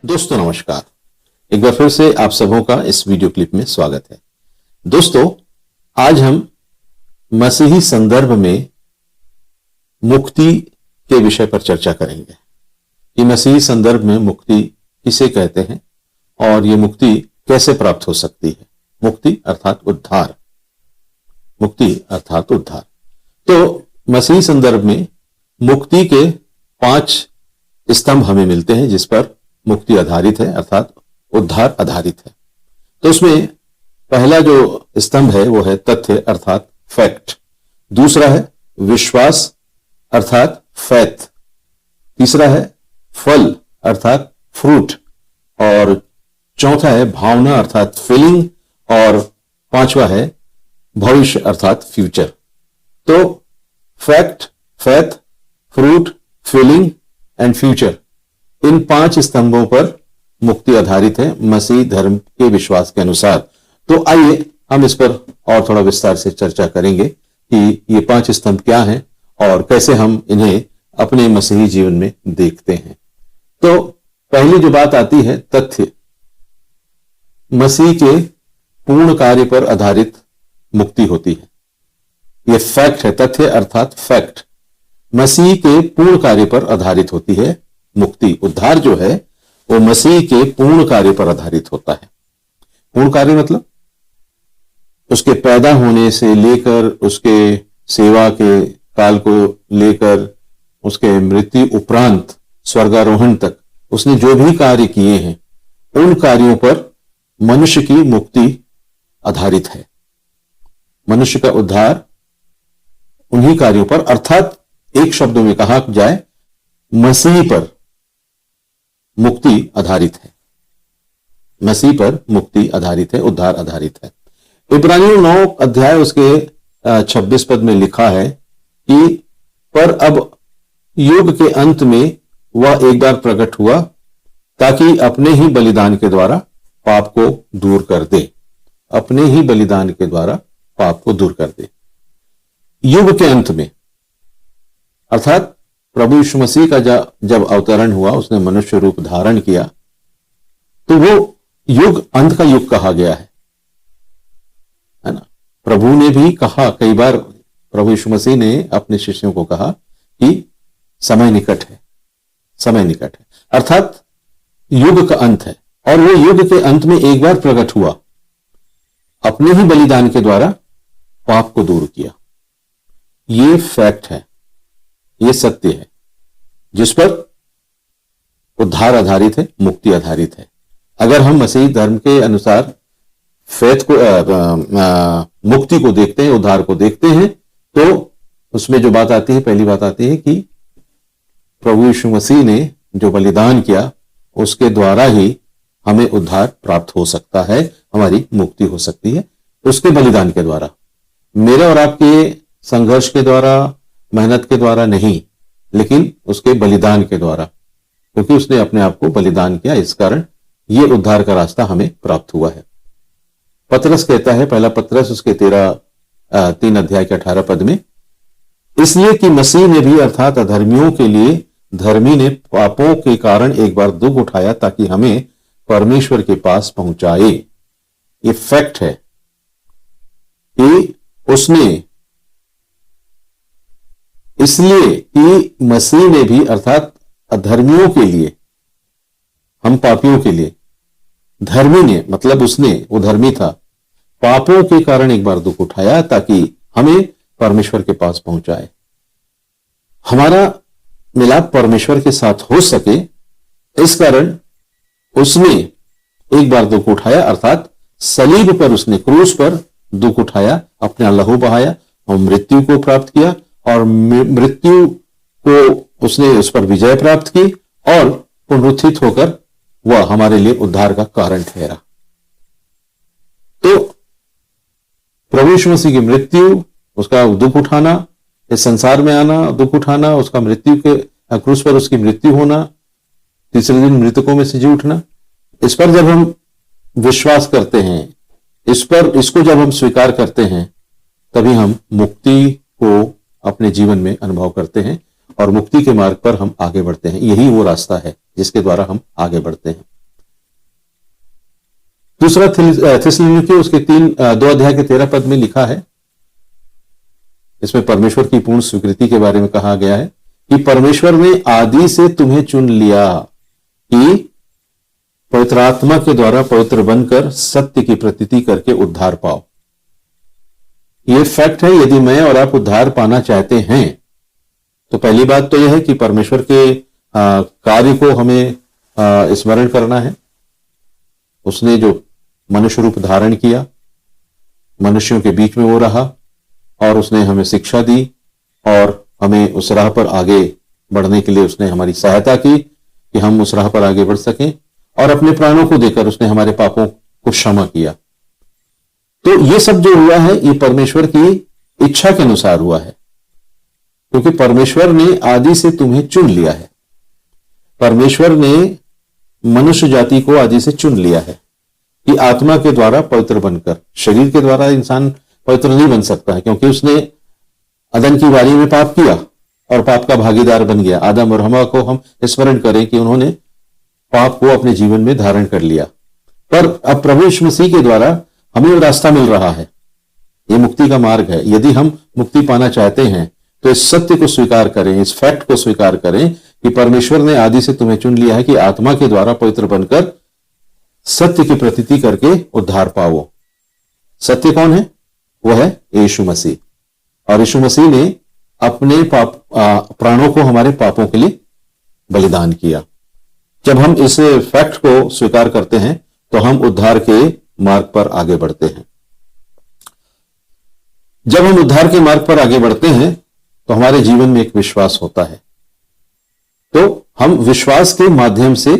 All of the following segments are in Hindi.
दोस्तों नमस्कार। एक बार फिर से आप सबों का इस वीडियो क्लिप में स्वागत है। दोस्तों, आज हम मसीही संदर्भ में मुक्ति के विषय पर चर्चा करेंगे कि मसीही संदर्भ में मुक्ति किसे कहते हैं और ये मुक्ति कैसे प्राप्त हो सकती है। मुक्ति अर्थात उद्धार। मुक्ति अर्थात उद्धार। तो मसीही संदर्भ में मुक्ति के 5 स्तंभ हमें मिलते हैं जिस पर मुक्ति आधारित है अर्थात उद्धार आधारित है। तो उसमें पहला जो स्तंभ है वो है तथ्य अर्थात फैक्ट। दूसरा है विश्वास अर्थात फैथ। तीसरा है फल अर्थात फ्रूट। और चौथा है भावना अर्थात फीलिंग। और 5वां है भविष्य अर्थात फ्यूचर। तो fact, faith, fruit, feeling and future, इन 5 स्तंभों पर मुक्ति आधारित है मसीह धर्म के विश्वास के अनुसार। तो आइए हम इस पर और थोड़ा विस्तार से चर्चा करेंगे कि ये 5 स्तंभ क्या हैं और कैसे हम इन्हें अपने मसीही जीवन में देखते हैं। तो पहली जो बात आती है तथ्य। मसीह के पूर्ण कार्य पर आधारित मुक्ति होती है। यह फैक्ट है। तथ्य अर्थात फैक्ट। मसीह के पूर्ण कार्य पर आधारित होती है मुक्ति। उद्धार जो है वो मसीह के पूर्ण कार्य पर आधारित होता है। पूर्ण कार्य मतलब उसके पैदा होने से लेकर उसके सेवा के काल को लेकर उसके मृत्यु उपरांत स्वर्गारोहण तक उसने जो भी कार्य किए हैं उन कार्यों पर मनुष्य की मुक्ति आधारित है। मनुष्य का उद्धार उन्हीं कार्यों पर अर्थात एक शब्दों में कहा जाए मसीह पर मुक्ति आधारित है। मसीह पर मुक्ति आधारित है, उद्धार आधारित है। इब्रानियों 9 अध्याय उसके 26 पद में लिखा है कि पर अब युग के अंत में वह एक बार प्रकट हुआ ताकि अपने ही बलिदान के द्वारा पाप को दूर कर दे। अपने ही बलिदान के द्वारा पाप को दूर कर दे। युग के अंत में अर्थात प्रभु यीशु मसीह का जब अवतरण हुआ, उसने मनुष्य रूप धारण किया, तो वो युग अंत का युग कहा गया है ना। प्रभु ने भी कहा कई बार, प्रभु यीशु मसीह ने अपने शिष्यों को कहा कि समय निकट है, समय निकट है अर्थात युग का अंत है। और वो युग के अंत में एक बार प्रकट हुआ, अपने ही बलिदान के द्वारा पाप को दूर किया। ये फैक्ट है, ये सत्य है जिस पर उद्धार आधारित है, मुक्ति आधारित है। अगर हम मसीही धर्म के अनुसार फैथ को मुक्ति को देखते हैं, उद्धार को देखते हैं, तो उसमें जो बात आती है, पहली बात आती है कि प्रभु यीशु मसीह ने जो बलिदान किया उसके द्वारा ही हमें उद्धार प्राप्त हो सकता है, हमारी मुक्ति हो सकती है उसके बलिदान के द्वारा। मेरे और आपके संघर्ष के द्वारा, मेहनत के द्वारा नहीं, लेकिन उसके बलिदान के द्वारा, क्योंकि उसने अपने आप को बलिदान किया, इस कारण यह उद्धार का रास्ता हमें प्राप्त हुआ है। पतरस कहता है, पहला पतरस उसके 3 अध्याय के 18 पद में, इसलिए कि मसीह ने भी अर्थात अधर्मियों के लिए धर्मी ने पापों के कारण एक बार दुख उठाया ताकि हमें परमेश्वर के पास पहुंचाए। ये फैक्ट है कि उसने, इसलिए कि मसीह ने भी अर्थात अधर्मियों के लिए, हम पापियों के लिए, धर्मी ने मतलब उसने, वो धर्मी था, पापों के कारण एक बार दुख उठाया ताकि हमें परमेश्वर के पास पहुंचाए। हमारा मिलाप परमेश्वर के साथ हो सके, इस कारण उसने एक बार दुख उठाया अर्थात सलीब पर उसने, क्रूस पर दुख उठाया, अपना लहू बहाया और मृत्यु को प्राप्त किया और मृत्यु को उसने उस पर विजय प्राप्त की और पुनरुत्थित होकर वह हमारे लिए उद्धार का कारण ठहरा। तो प्रभु यीशु मसीह की मृत्यु, उसका दुख उठाना, इस संसार में आना, दुख उठाना, उसका मृत्यु के क्रूस पर उसकी मृत्यु होना, तीसरे दिन मृतकों में से जी उठना, इस पर जब हम विश्वास करते हैं, इसको जब हम स्वीकार करते हैं, तभी हम मुक्ति को अपने जीवन में अनुभव करते हैं और मुक्ति के मार्ग पर हम आगे बढ़ते हैं। यही वो रास्ता है जिसके द्वारा हम आगे बढ़ते हैं। दूसरा थिस्सलुनीके उसके 2 अध्याय के 13 पद में लिखा है, इसमें परमेश्वर की पूर्ण स्वीकृति के बारे में कहा गया है कि परमेश्वर ने आदि से तुम्हें चुन लिया कि पवित्र आत्मा के द्वारा पवित्र बनकर सत्य की प्रतीति करके उद्धार पाओ। यह फैक्ट है। यदि मैं और आप उद्धार पाना चाहते हैं तो पहली बात तो यह है कि परमेश्वर के कार्य को हमें स्मरण करना है। उसने जो मनुष्य रूप धारण किया, मनुष्यों के बीच में वो रहा और उसने हमें शिक्षा दी और हमें उस राह पर आगे बढ़ने के लिए उसने हमारी सहायता की कि हम उस राह पर आगे बढ़ सकें, और अपने प्राणों को देकर उसने हमारे पापों को क्षमा किया। तो ये सब जो हुआ है ये परमेश्वर की इच्छा के अनुसार हुआ है, क्योंकि परमेश्वर ने आदि से तुम्हें चुन लिया है। परमेश्वर ने मनुष्य जाति को आदि से चुन लिया है कि आत्मा के द्वारा पवित्र बनकर। शरीर के द्वारा इंसान पवित्र नहीं बन सकता है, क्योंकि उसने अदन की बारी में पाप किया और पाप का भागीदार बन गया। आदम और हवा को हम स्मरण करें कि उन्होंने पाप को अपने जीवन में धारण कर लिया, पर अब प्रभु यीशु मसीह के द्वारा हमें वो रास्ता मिल रहा है। ये मुक्ति का मार्ग है। यदि हम मुक्ति पाना चाहते हैं तो इस सत्य को स्वीकार करें, इस फैक्ट को स्वीकार करें कि परमेश्वर ने आदि से तुम्हें चुन लिया है कि आत्मा के द्वारा पवित्र बनकर सत्य की प्रतीति करके उद्धार पाओ। सत्य कौन है? वो है यीशु मसीह, और यीशु मसीह ने अपने प्राणों को हमारे पापों के लिए बलिदान किया। जब हम इस फैक्ट को स्वीकार करते हैं तो हम उद्धार के मार्ग पर आगे बढ़ते हैं। जब हम उद्धार के मार्ग पर आगे बढ़ते हैं तो हमारे जीवन में एक विश्वास होता है, तो हम विश्वास के माध्यम से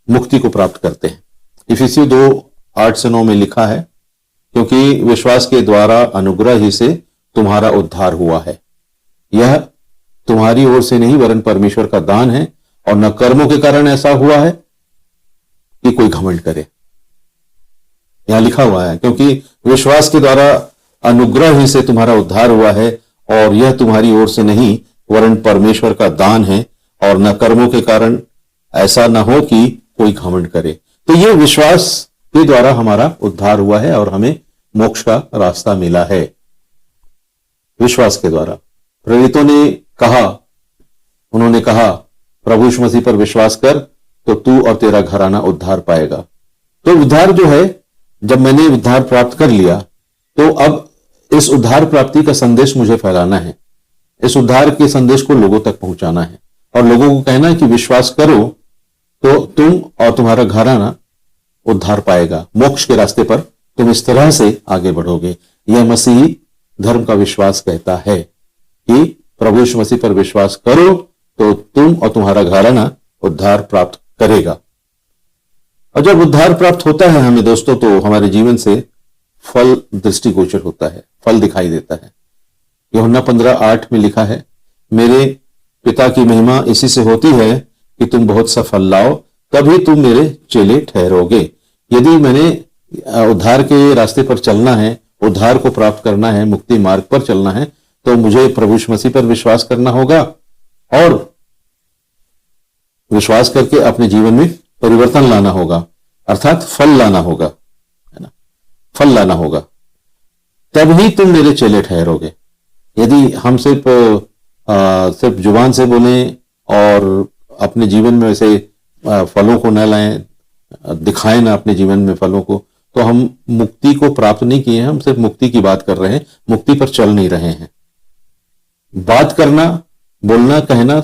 मुक्ति को प्राप्त करते हैं। इफिसियों 2:8-9 में लिखा है, क्योंकि विश्वास के द्वारा अनुग्रह ही से तुम्हारा उद्धार हुआ है। यह तुम्हारी ओर से नहीं वरन परमेश्वर का दान है, और न कर्मों के कारण ऐसा हुआ है कि कोई घमंड करे। यहां लिखा हुआ है, क्योंकि विश्वास के द्वारा अनुग्रह ही से तुम्हारा उद्धार हुआ है, और यह तुम्हारी ओर से नहीं वरन परमेश्वर का दान है, और न कर्मों के कारण ऐसा न हो कि कोई घमंड करे। तो यह विश्वास के द्वारा हमारा उद्धार हुआ है और हमें मोक्ष का रास्ता मिला है विश्वास के द्वारा। प्रेरितों ने कहा, उन्होंने कहा प्रभु यीशु मसीह पर विश्वास कर तो तू और तेरा घराना उद्धार पाएगा। तो उद्धार जो है, जब मैंने उद्धार प्राप्त कर लिया तो अब इस उद्धार प्राप्ति का संदेश मुझे फैलाना है। इस उद्धार के संदेश को लोगों तक पहुंचाना है और लोगों को कहना है कि विश्वास करो तो तुम और तुम्हारा घराना उद्धार पाएगा। मोक्ष के रास्ते पर तुम इस तरह से आगे बढ़ोगे। यह मसीही धर्म का विश्वास कहता है कि प्रभु यीशु मसीह पर विश्वास करो तो तुम और तुम्हारा घराना उद्धार प्राप्त करेगा। और जब उद्धार प्राप्त होता है हमें दोस्तों, तो हमारे जीवन से फल दृष्टिगोचर होता है, फल दिखाई देता है। यूहन्ना 15:8 में लिखा है, मेरे पिता की महिमा इसी से होती है कि तुम बहुत सा फल लाओ, तभी तुम मेरे चेले ठहरोगे। यदि मैंने उद्धार के रास्ते पर चलना है, उद्धार को प्राप्त करना है, मुक्ति मार्ग पर चलना है, तो मुझे प्रभु यीशु मसीह पर विश्वास करना होगा और विश्वास करके अपने जीवन में परिवर्तन लाना होगा, अर्थात फल लाना होगा, है ना, फल लाना होगा। तभी तुम मेरे चेले ठहरोगे। यदि हम सिर्फ जुबान से बोलें और अपने जीवन में वैसे फलों को न लाएं, दिखाएं ना अपने जीवन में फलों को, तो हम मुक्ति को प्राप्त नहीं किए हैं। हम सिर्फ मुक्ति की बात कर रहे हैं, मुक्ति पर चल नहीं रहे हैं। बात करना, बोलना, कहना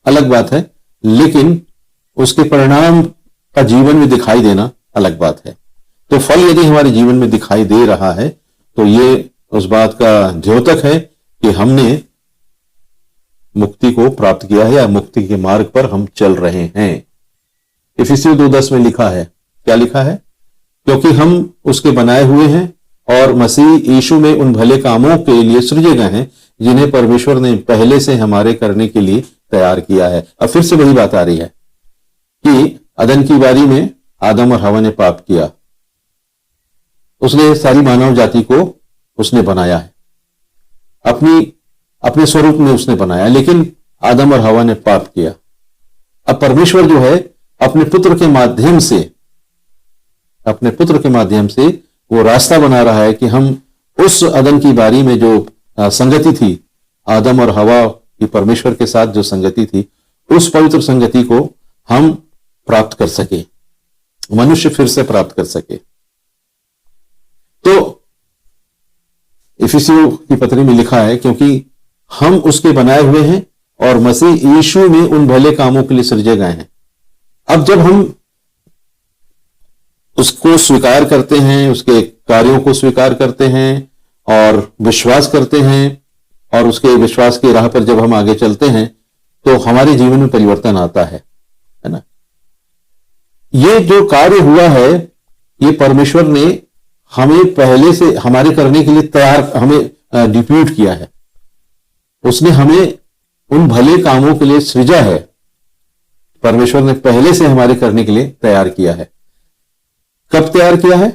अलग बात है, लेकिन उसके परिणाम का जीवन में दिखाई देना अलग बात है। तो फल यदि हमारे जीवन में दिखाई दे रहा है तो ये उस बात का द्योतक है कि हमने मुक्ति को प्राप्त किया है या मुक्ति के मार्ग पर हम चल रहे हैं। इफिसियों 2:10 में लिखा है, क्या लिखा है? क्योंकि हम उसके बनाए हुए हैं और मसीह यीशु में उन भले कामों के लिए सृजे गए हैं जिन्हें परमेश्वर ने पहले से हमारे करने के लिए तैयार किया है। अब फिर से वही बात आ रही है कि अदन की बारी में आदम और हवा ने पाप किया, उसने सारी मानव जाति को उसने बनाया है, अपने स्वरूप में उसने बनाया, लेकिन आदम और हवा ने पाप किया। अब परमेश्वर जो है अपने पुत्र के माध्यम से वो रास्ता बना रहा है कि हम उस अदन की बारी में जो संगति थी, आदम और हवा की परमेश्वर के साथ जो संगति थी, उस पवित्र संगति को हम प्राप्त कर सके, मनुष्य फिर से प्राप्त कर सके। तो इफिसियों की पत्री में लिखा है, क्योंकि हम उसके बनाए हुए हैं और मसीह यीशु में उन भले कामों के लिए सृजे गए हैं। अब जब हम उसको स्वीकार करते हैं, उसके कार्यों को स्वीकार करते हैं और विश्वास करते हैं, और उसके विश्वास की राह पर जब हम आगे चलते हैं तो हमारे जीवन में परिवर्तन आता है ना। ये जो कार्य हुआ है, ये परमेश्वर ने हमें पहले से हमारे करने के लिए तैयार, हमें डिप्यूट किया है। उसने हमें उन भले कामों के लिए सृजा है। परमेश्वर ने पहले से हमारे करने के लिए तैयार किया है। कब तैयार किया है?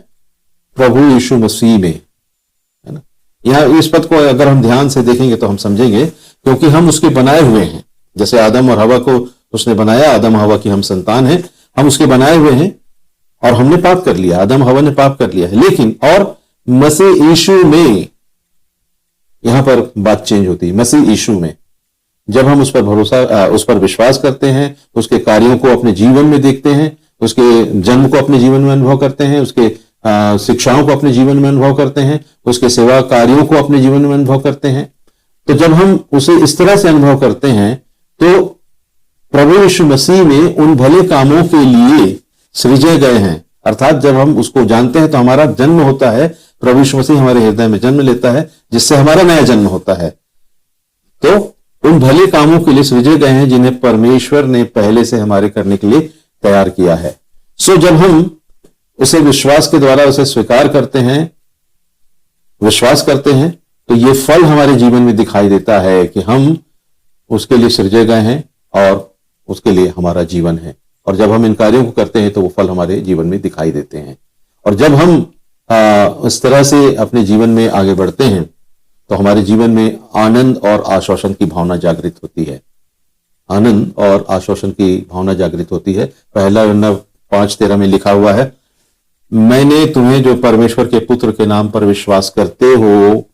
प्रभु यीशु मसीह में, है ना। यहां इस पद को अगर हम ध्यान से देखेंगे तो हम समझेंगे, क्योंकि हम उसके बनाए हुए हैं। जैसे आदम और हवा को उसने बनाया, आदम हवा की हम संतान हैं, हम उसके बनाए हुए हैं और हमने पाप कर लिया, आदम हवा ने पाप कर लिया है। लेकिन और मसीह यीशु में, यहां पर बात चेंज होती है। मसीह यीशु में जब हम उस पर भरोसा, उस पर विश्वास करते हैं, उसके कार्यों को अपने जीवन में देखते हैं, उसके जन्म को अपने जीवन में अनुभव करते हैं, उसके शिक्षाओं को अपने जीवन में अनुभव करते हैं, उसके सेवा कार्यों को अपने जीवन में अनुभव करते हैं, तो जब हम उसे इस तरह से अनुभव करते हैं तो प्रभु यीशु मसीह में उन भले कामों के लिए सृजे गए हैं। अर्थात जब हम उसको जानते हैं तो हमारा जन्म होता है, प्रभु यीशु मसीह हमारे हृदय में जन्म लेता है, जिससे हमारा नया जन्म होता है। तो उन भले कामों के लिए सृजे गए हैं जिन्हें परमेश्वर ने पहले से हमारे करने के लिए तैयार किया है। सो जब हम उसे विश्वास के द्वारा उसे स्वीकार करते हैं, विश्वास करते हैं, तो ये फल हमारे जीवन में दिखाई देता है कि हम उसके लिए सृजे गए हैं और उसके लिए हमारा जीवन है। और जब हम इन कार्यों को करते हैं तो वो फल हमारे जीवन में दिखाई देते हैं। और जब हम इस तरह से अपने जीवन में आगे बढ़ते हैं तो हमारे जीवन में आनंद और आश्वासन की भावना जागृत होती है। आनंद और आश्वासन की भावना जागृत होती है। पहला यूहन्ना 5:13 में लिखा हुआ है, मैंने तुम्हें जो परमेश्वर के पुत्र के नाम पर विश्वास करते हो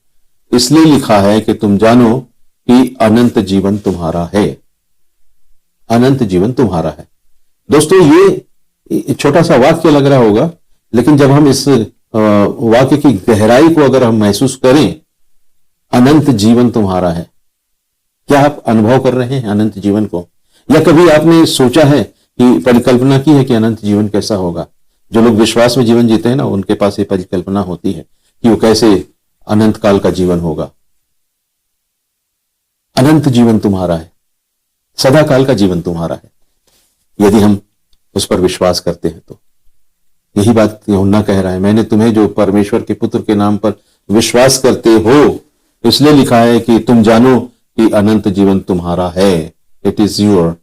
इसलिए लिखा है कि तुम जानो कि अनंत जीवन तुम्हारा है। अनंत जीवन तुम्हारा है। दोस्तों, ये छोटा सा वाक्य लग रहा होगा, लेकिन जब हम इस वाक्य की गहराई को अगर हम महसूस करें, अनंत जीवन तुम्हारा है। क्या आप अनुभव कर रहे हैं अनंत जीवन को? या कभी आपने सोचा है कि परिकल्पना की है कि अनंत जीवन कैसा होगा? जो लोग विश्वास में जीवन जीते हैं ना, उनके पास ये परिकल्पना होती है कि वो कैसे अनंत काल का जीवन होगा। अनंत जीवन तुम्हारा है, सदा काल का जीवन तुम्हारा है, यदि हम उस पर विश्वास करते हैं तो। यही बात यूहन्ना कह रहा है, मैंने तुम्हें जो परमेश्वर के पुत्र के नाम पर विश्वास करते हो इसलिए लिखा है कि तुम जानो कि अनंत जीवन तुम्हारा है। It is your.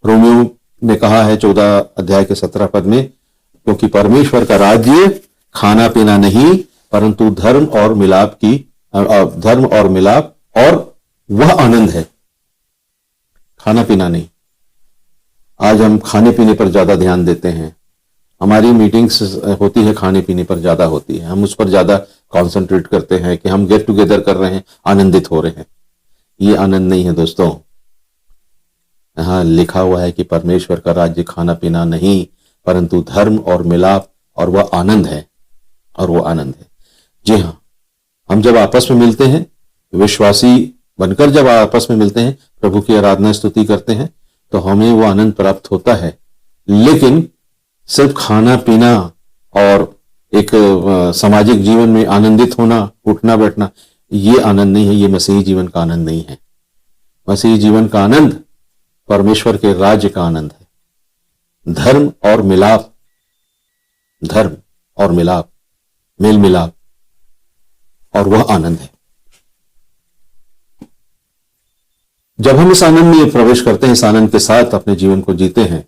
रोमियो ने कहा है 14 अध्याय के 17 पद में, क्योंकि परमेश्वर का राज्य खाना पीना नहीं परंतु धर्म और मिलाप और वह आनंद है। खाना पीना नहीं। आज हम खाने पीने पर ज्यादा ध्यान देते हैं। हमारी मीटिंग्स होती है, खाने पीने पर ज्यादा होती है। हम उस पर ज्यादा कॉन्सेंट्रेट करते हैं कि हम गेट टुगेदर कर रहे हैं, आनंदित हो रहे हैं। ये आनंद नहीं है दोस्तों। यहां लिखा हुआ है कि परमेश्वर का राज्य खाना पीना नहीं परंतु धर्म और मिलाप और वह आनंद है। और वो आनंद है। जी हाँ, हम जब आपस में मिलते हैं, विश्वासी बनकर जब आपस में मिलते हैं, प्रभु की आराधना स्तुति करते हैं, तो हमें वो आनंद प्राप्त होता है। लेकिन सिर्फ खाना पीना और एक सामाजिक जीवन में आनंदित होना, उठना बैठना, ये आनंद नहीं है। ये मसीही जीवन का आनंद नहीं है। मसीही जीवन का आनंद परमेश्वर के राज्य का आनंद है। धर्म और मिलाप, मेल मिलाप, और वह आनंद है। जब हम इस आनंद में प्रवेश करते हैं, इस आनंद के साथ अपने जीवन को जीते हैं,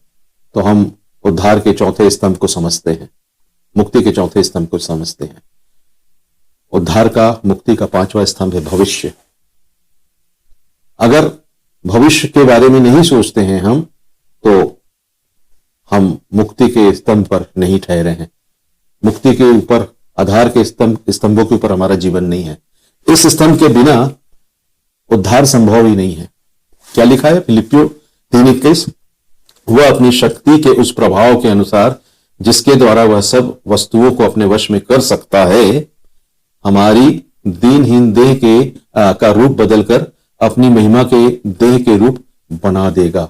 तो हम उद्धार के चौथे स्तंभ को समझते हैं, मुक्ति के चौथे स्तंभ को समझते हैं। उद्धार का, मुक्ति का 5वां स्तंभ है भविष्य। अगर भविष्य के बारे में नहीं सोचते हैं हम, तो हम मुक्ति के स्तंभ पर नहीं ठहरे हैं। मुक्ति के ऊपर, आधार के स्तंभों के ऊपर हमारा जीवन नहीं है। इस स्तंभ के बिना उद्धार संभव ही नहीं है। क्या लिखा है फिलिपियो 3:21? वह अपनी शक्ति के उस प्रभाव के अनुसार जिसके द्वारा वह सब वस्तुओं को अपने वश में कर सकता है, हमारी दीनहीन देह के का रूप बदलकर अपनी महिमा के देह के रूप बना देगा।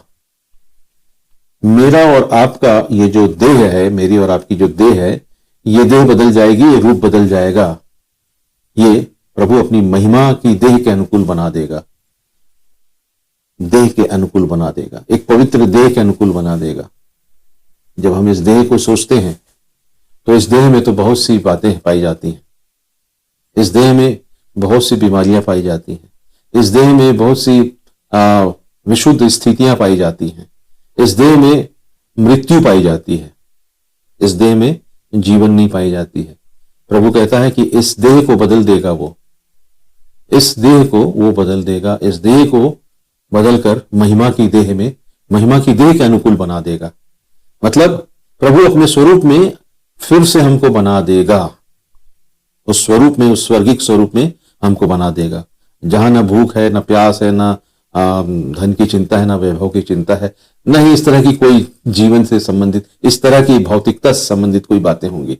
मेरा और आपका ये जो देह है, मेरी और आपकी जो देह है, ये देह बदल जाएगी, ये रूप बदल जाएगा। ये प्रभु अपनी महिमा की देह के अनुकूल बना देगा, देह के अनुकूल बना देगा, एक पवित्र देह के अनुकूल बना देगा। जब हम इस देह को सोचते हैं तो इस देह में तो बहुत सी बातें पाई जाती हैं, इस देह में बहुत सी बीमारियां पाई जाती हैं, इस देह में बहुत सी विशुद्ध स्थितियां पाई जाती हैं, इस देह में मृत्यु पाई जाती है, इस देह में जीवन नहीं पाई जाती है। प्रभु कहता है कि इस देह को बदल देगा वो, इस देह को वो बदल देगा, इस देह को बदलकर महिमा की देह में, महिमा की देह के अनुकूल बना देगा। मतलब प्रभु अपने स्वरूप में फिर से हमको बना देगा, उस स्वरूप में, उस स्वर्गिक स्वरूप में हमको बना देगा, जहां ना भूख है, ना प्यास है, ना धन की चिंता है, ना वैभव की चिंता है, न ही इस तरह की कोई जीवन से संबंधित, इस तरह की भौतिकता से संबंधित कोई बातें होंगी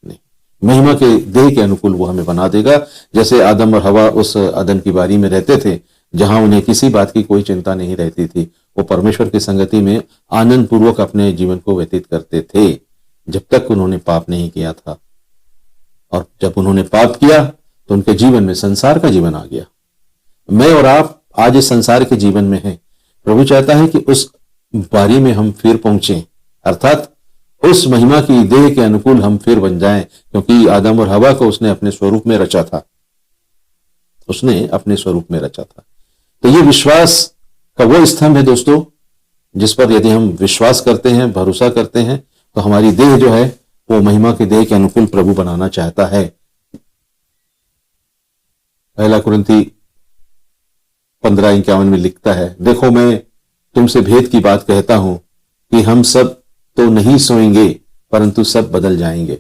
नहीं। महिमा के देह के अनुकूल वो हमें बना देगा। जैसे आदम और हवा उस अदन की बारी में रहते थे, जहां उन्हें किसी बात की कोई चिंता नहीं रहती थी, वो परमेश्वर की संगति में आनंद पूर्वक अपने जीवन को व्यतीत करते थे, जब तक उन्होंने पाप नहीं किया था। और जब उन्होंने पाप किया तो उनके जीवन में संसार का जीवन आ गया। मैं और आप आज इस संसार के जीवन में हैं। प्रभु चाहता है कि उस बारी में हम फिर पहुंचे, अर्थात उस महिमा की देह के अनुकूल हम फिर बन जाएं, क्योंकि आदम और हवा को उसने अपने स्वरूप में रचा था, उसने अपने स्वरूप में रचा था। तो ये विश्वास का वो स्तंभ है दोस्तों, जिस पर यदि हम विश्वास करते हैं, भरोसा करते हैं, तो हमारी देह जो है वो महिमा के देह के अनुकूल प्रभु बनाना चाहता है। पहला कुरिन्थी 15:51 में लिखता है, देखो मैं तुमसे भेद की बात कहता हूं कि हम सब तो नहीं सोएंगे, परंतु सब बदल जाएंगे।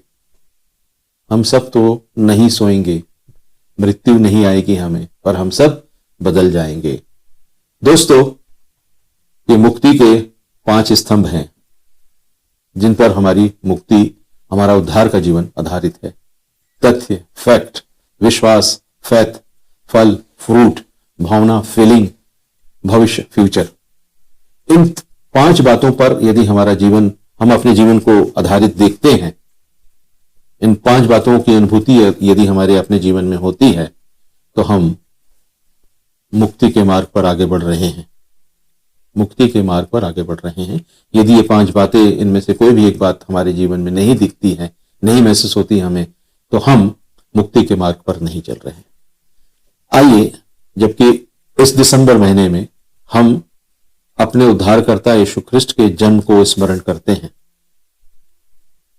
हम सब तो नहीं सोएंगे, मृत्यु नहीं आएगी हमें, पर हम सब बदल जाएंगे। दोस्तों, ये मुक्ति के 5 स्तंभ हैं जिन पर हमारी मुक्ति, हमारा उद्धार का जीवन आधारित है। तथ्य, फैक्ट, विश्वास, फैथ, फल, फ्रूट, भावना, फीलिंग, भविष्य, फ्यूचर। इन 5 बातों पर यदि हमारा जीवन, हम अपने जीवन को आधारित देखते हैं, इन 5 बातों की अनुभूति यदि हमारे अपने जीवन में होती है, तो हम मुक्ति के मार्ग पर आगे बढ़ रहे हैं, मुक्ति के मार्ग पर आगे बढ़ रहे हैं। यदि ये 5 बातें, इनमें से कोई भी एक बात हमारे जीवन में नहीं दिखती है, नहीं महसूस होती हमें, तो हम मुक्ति के मार्ग पर नहीं चल रहे हैं। आइए, जबकि इस दिसंबर महीने में हम अपने उद्धारकर्ता यीशु ख्रिस्ट के जन्म को स्मरण करते हैं,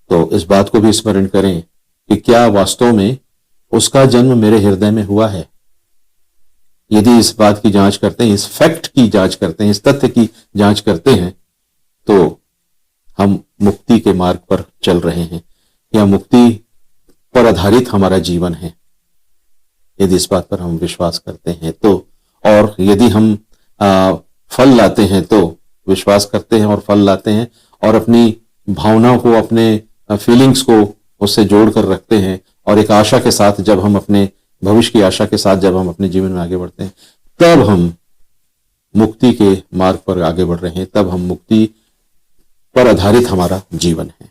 तो इस बात को भी स्मरण करें कि क्या वास्तव में उसका जन्म मेरे हृदय में हुआ है। यदि इस बात की जांच करते हैं, इस फैक्ट की जांच करते हैं, इस तथ्य की जांच करते हैं, तो हम मुक्ति के मार्ग पर चल रहे हैं, या मुक्ति पर आधारित हमारा जीवन है। यदि इस बात पर हम विश्वास करते हैं तो, और यदि हम फल लाते हैं, तो विश्वास करते हैं और फल लाते हैं, और अपनी भावनाओं को, अपने फीलिंग्स को उससे जोड़कर रखते हैं, और एक आशा के साथ, जब हम अपने भविष्य की आशा के साथ जब हम अपने जीवन में आगे बढ़ते हैं, तब हम मुक्ति के मार्ग पर आगे बढ़ रहे हैं, तब हम मुक्ति पर आधारित हमारा जीवन है।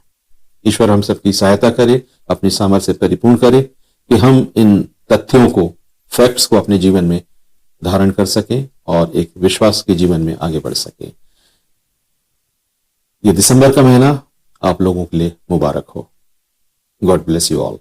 ईश्वर हम सबकी सहायता करे, अपनी सामर्थ्य से परिपूर्ण करे कि हम इन तथ्यों को, फैक्ट्स को अपने जीवन में धारण कर सकें और एक विश्वास के जीवन में आगे बढ़ सकें। ये दिसंबर का महीना आप लोगों के लिए मुबारक हो। God bless you all.